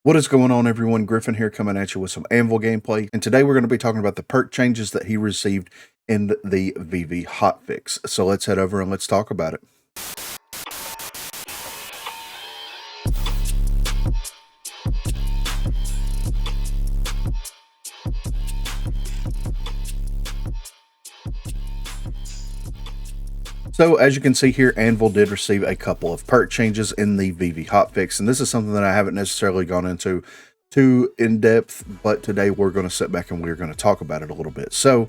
What is going on, everyone? Griffin here, coming at you with some Anvil gameplay, and today we're going to be talking about the perk changes that he received in the VV hotfix. So let's head over and let's talk about it. So as you can see here, Anvil did receive a couple of perk changes in the VV hotfix, and this is something that I haven't necessarily gone into too in depth, but today we're going to sit back and we're going to talk about it a little bit. So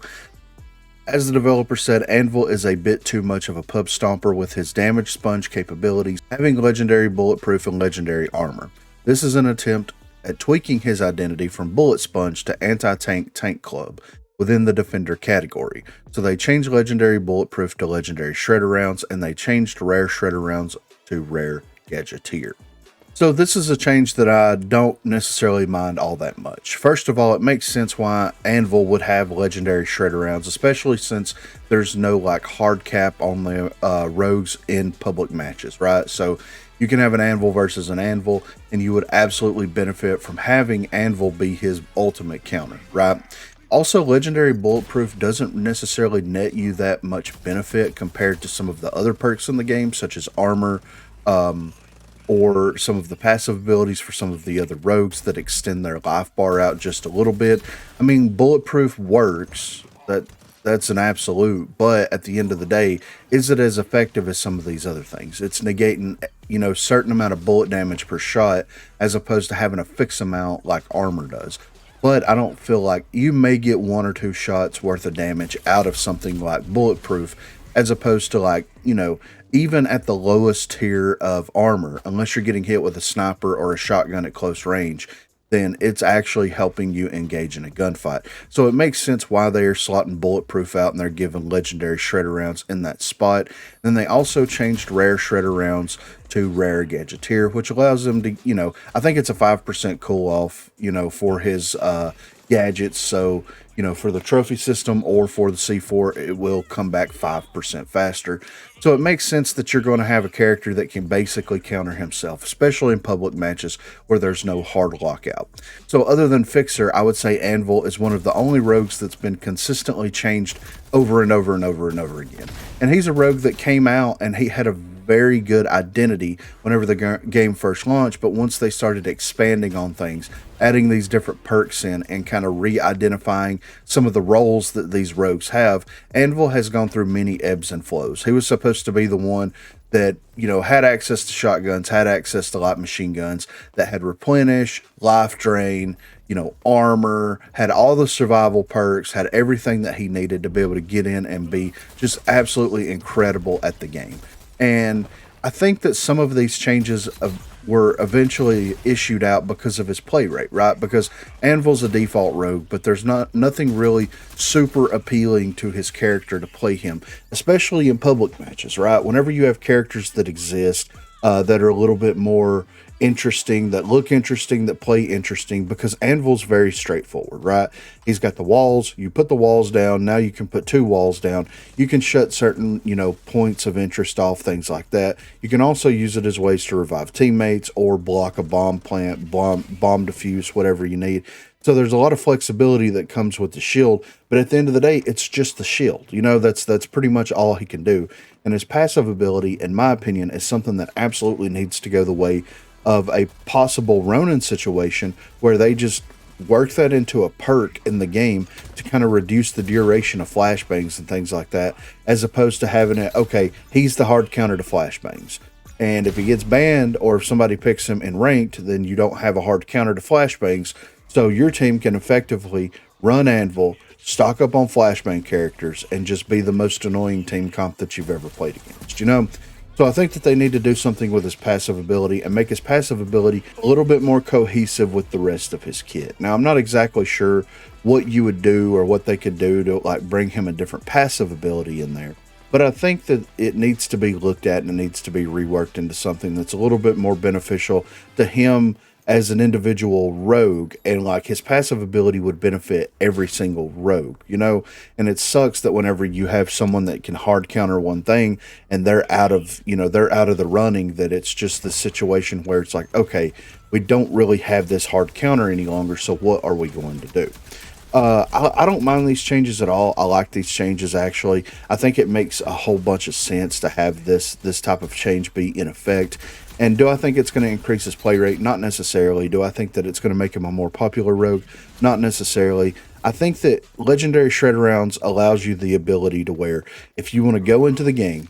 as the developer said, Anvil is a bit too much of a pub stomper with his damage sponge capabilities, having legendary bulletproof and legendary armor. This is an attempt at tweaking his identity from bullet sponge to anti-tank tank club within the defender category. So they changed legendary bulletproof to legendary shredder rounds, and they changed rare shredder rounds to rare gadgeteer. So this is a change that I don't necessarily mind all that much. First of all, it makes sense why Anvil would have legendary shredder rounds, especially since there's no like hard cap on the rogues in public matches, right? So you can have an Anvil versus an Anvil, and you would absolutely benefit from having Anvil be his ultimate counter, right? Also, legendary bulletproof doesn't necessarily net you that much benefit compared to some of the other perks in the game, such as armor, or some of the passive abilities for some of the other rogues that extend their life bar out just a little bit. I mean, bulletproof works, that's an absolute, but at the end of the day, is it as effective as some of these other things? It's negating, certain amount of bullet damage per shot, as opposed to having a fixed amount like armor does. But I don't feel like you may get one or two shots worth of damage out of something like bulletproof, as opposed to like, even at the lowest tier of armor, unless you're getting hit with a sniper or a shotgun at close range, then it's actually helping you engage in a gunfight. So it makes sense why they are slotting bulletproof out and they're giving legendary shredder rounds in that spot. Then they also changed rare shredder rounds to rare gadgeteer, which allows them to, I think it's a 5% cool off, for his gadgets. So, for the trophy system or for the C4, it will come back 5% faster. So it makes sense that you're going to have a character that can basically counter himself, especially in public matches where there's no hard lockout. So other than Fixer, I would say Anvil is one of the only rogues that's been consistently changed over and over and over and over again. And he's a rogue that came out and he had a very good identity whenever the game first launched, but once they started expanding on things, adding these different perks in and kind of re-identifying some of the roles that these rogues have, Anvil has gone through many ebbs and flows. He was supposed to be the one that, had access to shotguns, had access to light machine guns, that had replenish, life drain, armor, had all the survival perks, had everything that he needed to be able to get in and be just absolutely incredible at the game. And I think that some of these changes were eventually issued out because of his play rate, right? Because Anvil's a default rogue, but there's nothing really super appealing to his character to play him, especially in public matches, right? Whenever you have characters that exist that are a little bit more interesting, that look interesting, that play interesting, because Anvil's very straightforward, right? He's got the walls, you put the walls down, now you can put two walls down, you can shut certain, points of interest off, things like that. You can also use it as ways to revive teammates or block a bomb plant, bomb defuse, whatever you need. So there's a lot of flexibility that comes with the shield, but at the end of the day, it's just the shield. That's pretty much all he can do. And his passive ability, in my opinion, is something that absolutely needs to go the way of a possible Ronin situation, where they just work that into a perk in the game to kind of reduce the duration of flashbangs and things like that, as opposed to having it, okay, he's the hard counter to flashbangs. And if he gets banned or if somebody picks him in ranked, then you don't have a hard counter to flashbangs. So your team can effectively run Anvil, stock up on flashbang characters, and just be the most annoying team comp that you've ever played against, So I think that they need to do something with his passive ability and make his passive ability a little bit more cohesive with the rest of his kit. Now, I'm not exactly sure what you would do or what they could do to like bring him a different passive ability in there, but I think that it needs to be looked at and it needs to be reworked into something that's a little bit more beneficial to him as an individual rogue, and like his passive ability would benefit every single rogue, and it sucks that whenever you have someone that can hard counter one thing and they're out of the running, that it's just the situation where it's like, okay, we don't really have this hard counter any longer. So what are we going to do? I don't mind these changes at all. I like these changes actually. I think it makes a whole bunch of sense to have this type of change be in effect. And do I think it's going to increase his play rate? Not necessarily. Do I think that it's going to make him a more popular rogue? Not necessarily. I think that Legendary Shredder Rounds allows you the ability to where if you want to go into the game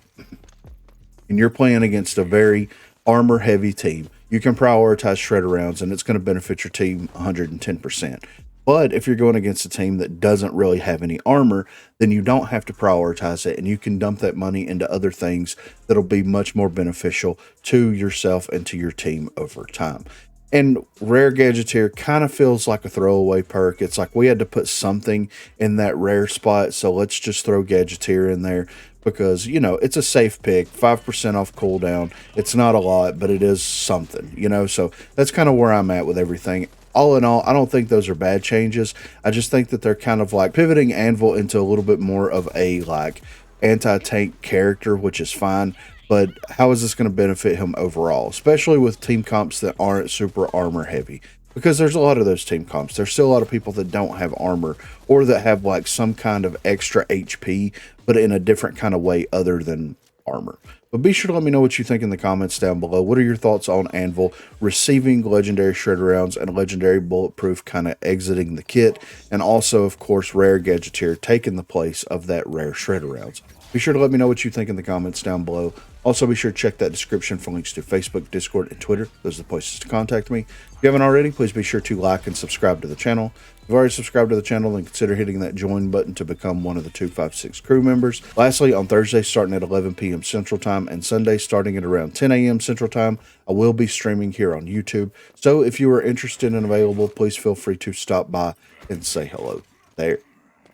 and you're playing against a very armor heavy team, you can prioritize Shredder Rounds and it's going to benefit your team 110%. But if you're going against a team that doesn't really have any armor, then you don't have to prioritize it and you can dump that money into other things that'll be much more beneficial to yourself and to your team over time. And Rare Gadgeteer kind of feels like a throwaway perk. It's like we had to put something in that rare spot, so let's just throw Gadgeteer in there because, you know, it's a safe pick, 5% off cooldown. It's not a lot, but it is something, you know, so that's kind of where I'm at with everything. All in all, I don't think those are bad changes. I just think that they're kind of like pivoting Anvil into a little bit more of a like anti-tank character, which is fine. But how is this going to benefit him overall, especially with team comps that aren't super armor heavy? Because there's a lot of those team comps. There's still a lot of people that don't have armor or that have like some kind of extra HP, but in a different kind of way other than armor. But be sure to let me know what you think in the comments down below. What are your thoughts on Anvil receiving Legendary Shredder Rounds and Legendary Bulletproof kind of exiting the kit? And also, of course, Rare Gadgeteer taking the place of that Rare Shredder Rounds. Be sure to let me know what you think in the comments down below. Also, be sure to check that description for links to Facebook, Discord, and Twitter. Those are the places to contact me. If you haven't already, please be sure to like and subscribe to the channel. If you've already subscribed to the channel, then consider hitting that join button to become one of the 256 crew members. Lastly, on Thursday starting at 11 p.m. Central Time and Sunday starting at around 10 a.m. Central Time, I will be streaming here on YouTube. So if you are interested and available, please feel free to stop by and say hello there.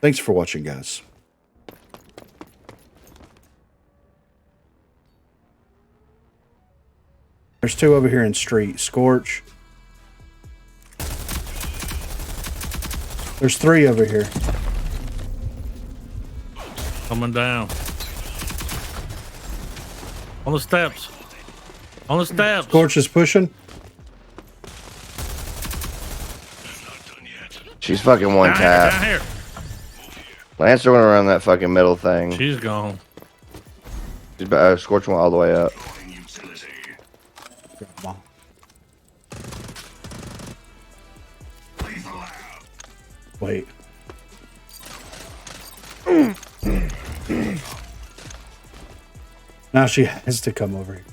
Thanks for watching, guys. There's two over here in street. Scorch. There's three over here. Coming down. On the steps. On the steps. Scorch is pushing. She's fucking one tap. Down here. Lancer went around that fucking middle thing. She's gone. She's Scorch went all the way up. Wait. Now she has to come over here.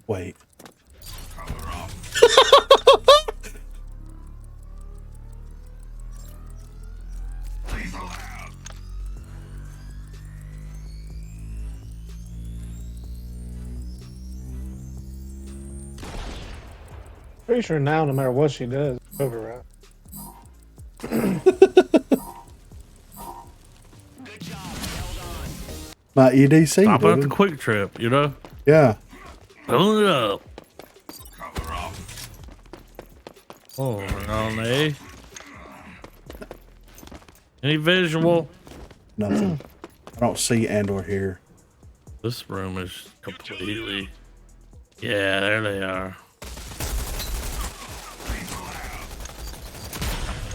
Wait. Pretty sure now, no matter what she does, it's over, right? My EDC. Stop at the dude. quick trip, you know? Yeah. Pull it up. Oh, on A. Any visual? Nothing. I don't see Andor here. This room is completely... Yeah, there they are.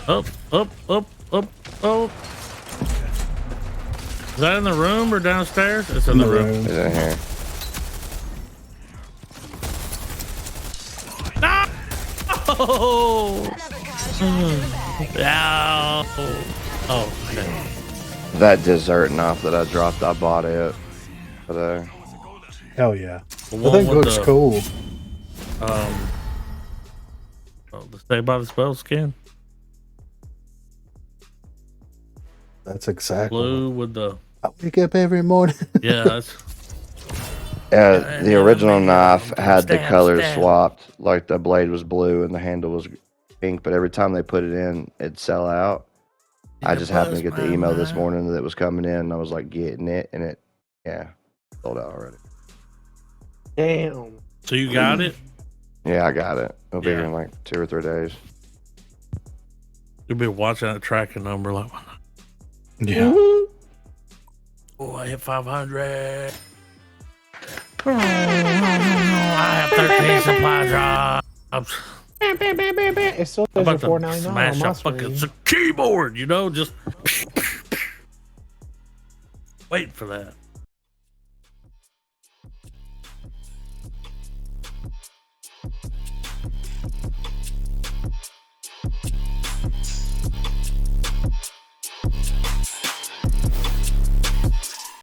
Up, up, up, up, up. Is that in the room or downstairs? It's in the room. He's in here. Oh! Ow! Oh, okay. That dessert knife that I dropped, I bought it today. Hell yeah. The I one think it with looks the, cool. The Stay by the Spell skin. That's exactly. Blue with the... I wake up every morning. Yeah, that's... Yeah, the original knife had the Stab, colors stab. swapped. Like the blade was blue and the handle was pink, but every time they put it in, it'd sell out. I just happened to get the email this morning that it was coming in, and I was like getting it, and it, yeah, sold out already. Damn. So you got it? Yeah, I got it. It'll be Yeah. here in like 2 or 3 days. You'll be watching that tracking number like, Yeah. oh, I hit 500. I have 13 supply drops. It still I'm says you're about to $4.99 smash on my a fucking screen. keyboard, you know, just waiting for that.